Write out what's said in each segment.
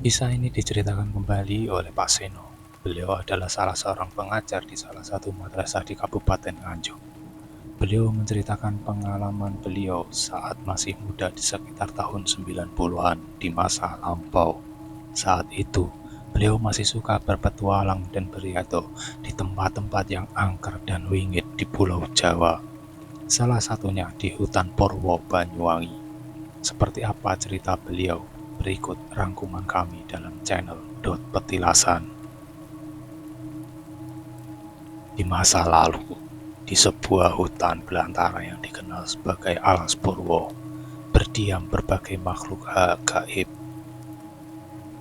Kisah ini diceritakan kembali oleh Pak Seno. Beliau adalah salah seorang pengajar di salah satu madrasah di Kabupaten Nganjuk. Beliau menceritakan pengalaman beliau saat masih muda di sekitar tahun 90-an di masa lampau. Saat itu, beliau masih suka berpetualang dan beriado di tempat-tempat yang angker dan wingit di Pulau Jawa. Salah satunya di hutan Porwo, Banyuwangi. Seperti apa cerita beliau? Berikut rangkuman kami dalam channel Petilasan. Di masa lalu, di sebuah hutan belantara yang dikenal sebagai Alas Purwo, berdiam berbagai makhluk gaib.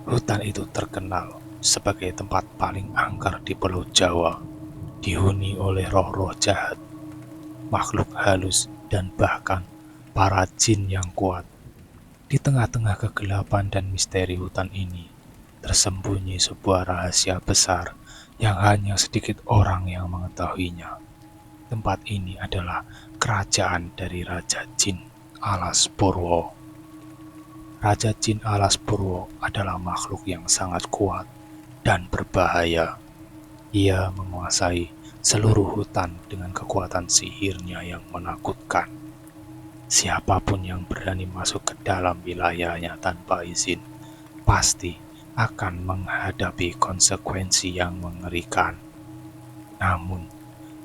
Hutan itu terkenal sebagai tempat paling angker di Pulau Jawa, dihuni oleh roh-roh jahat, makhluk halus, dan bahkan para jin yang kuat. Di tengah-tengah kegelapan dan misteri hutan ini, tersembunyi sebuah rahasia besar yang hanya sedikit orang yang mengetahuinya. Tempat ini adalah kerajaan dari Raja Jin Alas Purwo. Raja Jin Alas Purwo adalah makhluk yang sangat kuat dan berbahaya. Ia menguasai seluruh hutan dengan kekuatan sihirnya yang menakutkan. Siapapun yang berani masuk ke dalam wilayahnya tanpa izin, pasti akan menghadapi konsekuensi yang mengerikan. Namun,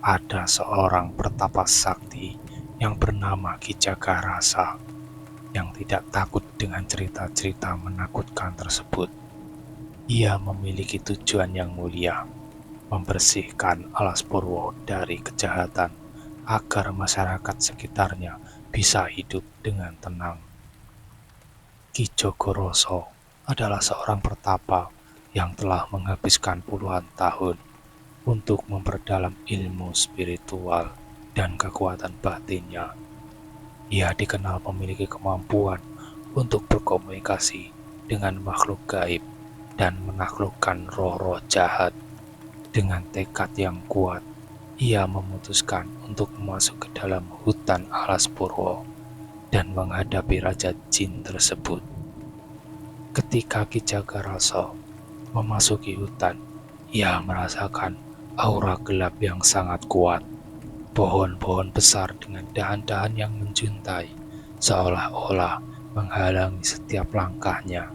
ada seorang pertapa sakti yang bernama Ki Jagarasa yang tidak takut dengan cerita-cerita menakutkan tersebut. Ia memiliki tujuan yang mulia, membersihkan Alas Purwo dari kejahatan agar masyarakat sekitarnya bisa hidup dengan tenang. Ki Jogoroso adalah seorang pertapa yang telah menghabiskan puluhan tahun untuk memperdalam ilmu spiritual dan kekuatan batinnya. Ia dikenal memiliki kemampuan untuk berkomunikasi dengan makhluk gaib dan menaklukkan roh-roh jahat. Dengan tekad yang kuat, ia memutuskan untuk masuk ke dalam hutan Alas Purwo dan menghadapi Raja Jin tersebut. Ketika Ki Jagarasa memasuki hutan, ia merasakan aura gelap yang sangat kuat. Pohon-pohon besar dengan dahan-dahan yang menjuntai, seolah-olah menghalangi setiap langkahnya.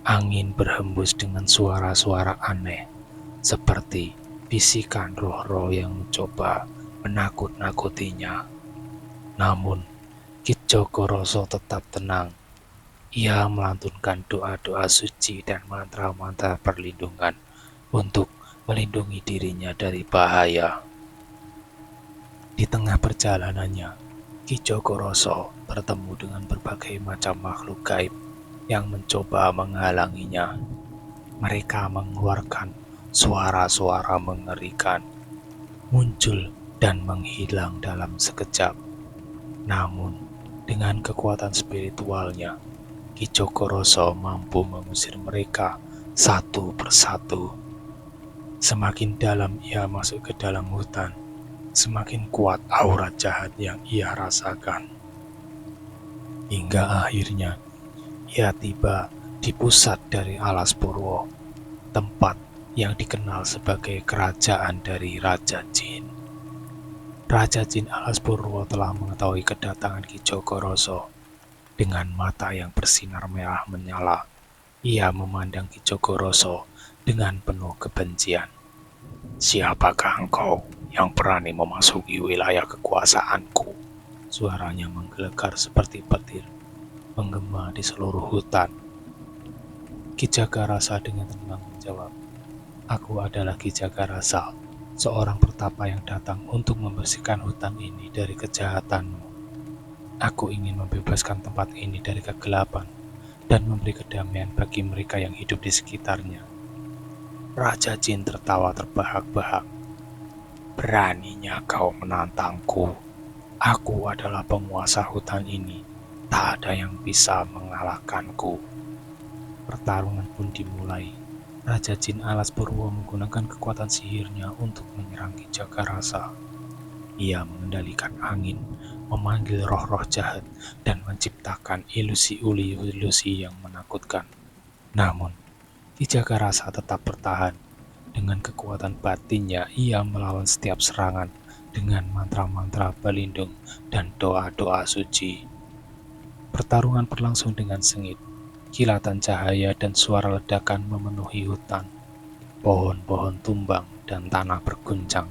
Angin berhembus dengan suara-suara aneh, seperti bisikan roh-roh yang mencoba menakut-nakutinya. Namun, Ki Jogoroso tetap tenang. Ia melantunkan doa-doa suci dan mantra-mantra perlindungan untuk melindungi dirinya dari bahaya. Di tengah perjalanannya, Ki Jogoroso bertemu dengan berbagai macam makhluk gaib yang mencoba menghalanginya. Mereka mengeluarkan suara-suara mengerikan, muncul dan menghilang dalam sekejap. Namun, dengan kekuatan spiritualnya, Ki Jogoroso mampu mengusir mereka satu persatu. Semakin dalam ia masuk ke dalam hutan, semakin kuat aura jahat yang ia rasakan. Hingga akhirnya, ia tiba di pusat dari Alas Purwo, tempat yang dikenal sebagai kerajaan dari Raja Jin. Raja Jin Alas Purwo telah mengetahui kedatangan Ki Jogoroso. Dengan mata yang bersinar merah menyala, ia memandang Ki Jogoroso dengan penuh kebencian. "Siapakah engkau yang berani memasuki wilayah kekuasaanku?" Suaranya menggelegar seperti petir, menggema di seluruh hutan. Ki Jagarasa dengan tenang menjawab, "Aku adalah Ki Jagarasa, seorang pertapa yang datang untuk membersihkan hutan ini dari kejahatanmu. Aku ingin membebaskan tempat ini dari kegelapan dan memberi kedamaian bagi mereka yang hidup di sekitarnya." Raja Jin tertawa terbahak-bahak. "Beraninya kau menantangku. Aku adalah penguasa hutan ini. Tak ada yang bisa mengalahkanku." Pertarungan pun dimulai. Raja Jin Alas Purwo menggunakan kekuatan sihirnya untuk menyerang Ki Jagarasa. Ia mengendalikan angin, memanggil roh-roh jahat, dan menciptakan ilusi-ilusi yang menakutkan. Namun, Ki Jagarasa tetap bertahan. Dengan kekuatan batinnya, ia melawan setiap serangan dengan mantra-mantra pelindung dan doa-doa suci. Pertarungan berlangsung dengan sengit. Kilatan cahaya dan suara ledakan memenuhi hutan. Pohon-pohon tumbang dan tanah berguncang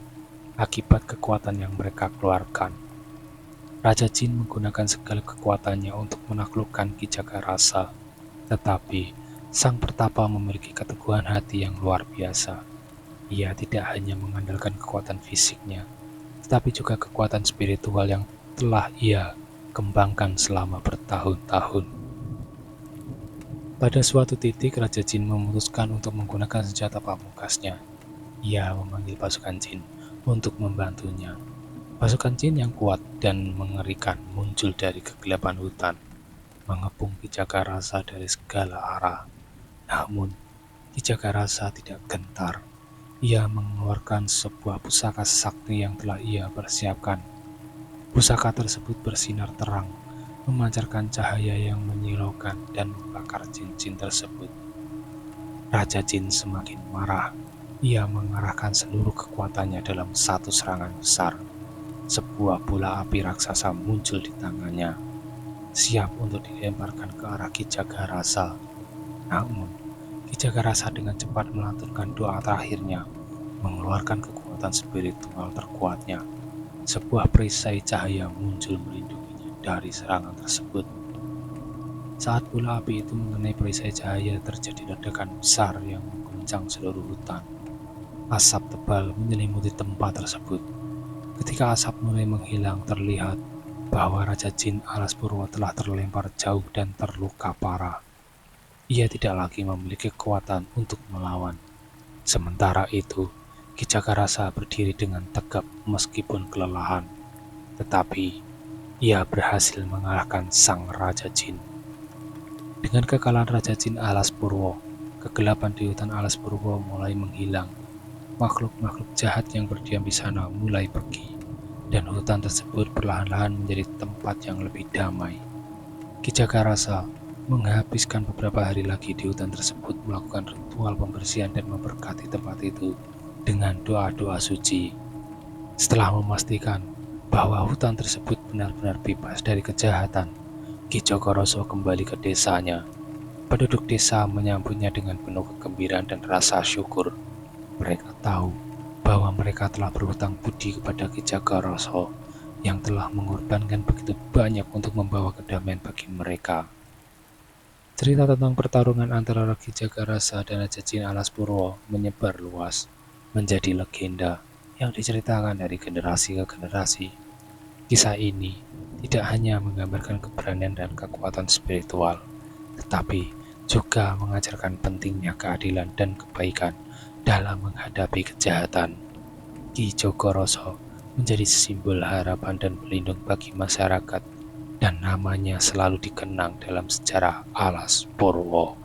akibat kekuatan yang mereka keluarkan. Raja Jin menggunakan segala kekuatannya untuk menaklukkan Ki Jagarasa, tetapi sang pertapa memiliki keteguhan hati yang luar biasa. Ia tidak hanya mengandalkan kekuatan fisiknya, tetapi juga kekuatan spiritual yang telah ia kembangkan selama bertahun-tahun. Pada suatu titik, Raja Jin memutuskan untuk menggunakan senjata pamungkasnya. Ia memanggil pasukan Jin untuk membantunya. Pasukan Jin yang kuat dan mengerikan muncul dari kegelapan hutan, mengepung Ki Jagarasa dari segala arah. Namun, Ki Jagarasa tidak gentar. Ia mengeluarkan sebuah pusaka sakti yang telah ia persiapkan. Pusaka tersebut bersinar terang, memancarkan cahaya yang menyilaukan dan membakar jin-jin tersebut. Raja Jin semakin marah. Ia mengarahkan seluruh kekuatannya dalam satu serangan besar. Sebuah bola api raksasa muncul di tangannya, siap untuk dilemparkan ke arah Ki Jagarasa. Namun, Ki Jagarasa dengan cepat melantunkan doa terakhirnya, mengeluarkan kekuatan spiritual terkuatnya. Sebuah perisai cahaya muncul melindunginya dari serangan tersebut. Saat bola api itu mengenai perisai cahaya, terjadi ledakan besar yang mengguncang seluruh hutan. Asap tebal menyelimuti tempat tersebut. Ketika asap mulai menghilang, terlihat bahwa Raja Jin Alas Purwo telah terlempar jauh dan terluka parah. Ia tidak lagi memiliki kekuatan untuk melawan. Sementara itu, Ki Jagarasa berdiri dengan tegap meskipun kelelahan. Tetapi, ia berhasil mengalahkan sang Raja Jin. Dengan kekalahan Raja Jin Alas Purwo, kegelapan di hutan Alas Purwo mulai menghilang. Makhluk-makhluk jahat yang berdiam di sana mulai pergi, dan hutan tersebut perlahan-lahan menjadi tempat yang lebih damai. Ki Jagarasa menghabiskan beberapa hari lagi di hutan tersebut melakukan ritual pembersihan dan memberkati tempat itu dengan doa-doa suci. Setelah memastikan bahwa hutan tersebut benar-benar bebas dari kejahatan, Ki Jogoroso kembali ke desanya. Penduduk desa menyambutnya dengan penuh kegembiraan dan rasa syukur. Mereka tahu bahwa mereka telah berhutang budi kepada Ki Jogoroso yang telah mengorbankan begitu banyak untuk membawa kedamaian bagi mereka. Cerita tentang pertarungan antara Ki Jagarasa dan Raja Jin Alas Purwo menyebar luas, menjadi legenda yang diceritakan dari generasi ke generasi. Kisah ini tidak hanya menggambarkan keberanian dan kekuatan spiritual, tetapi juga mengajarkan pentingnya keadilan dan kebaikan dalam menghadapi kejahatan. Ki Jogoroso menjadi simbol harapan dan pelindung bagi masyarakat, dan namanya selalu dikenang dalam sejarah Alas Purwo.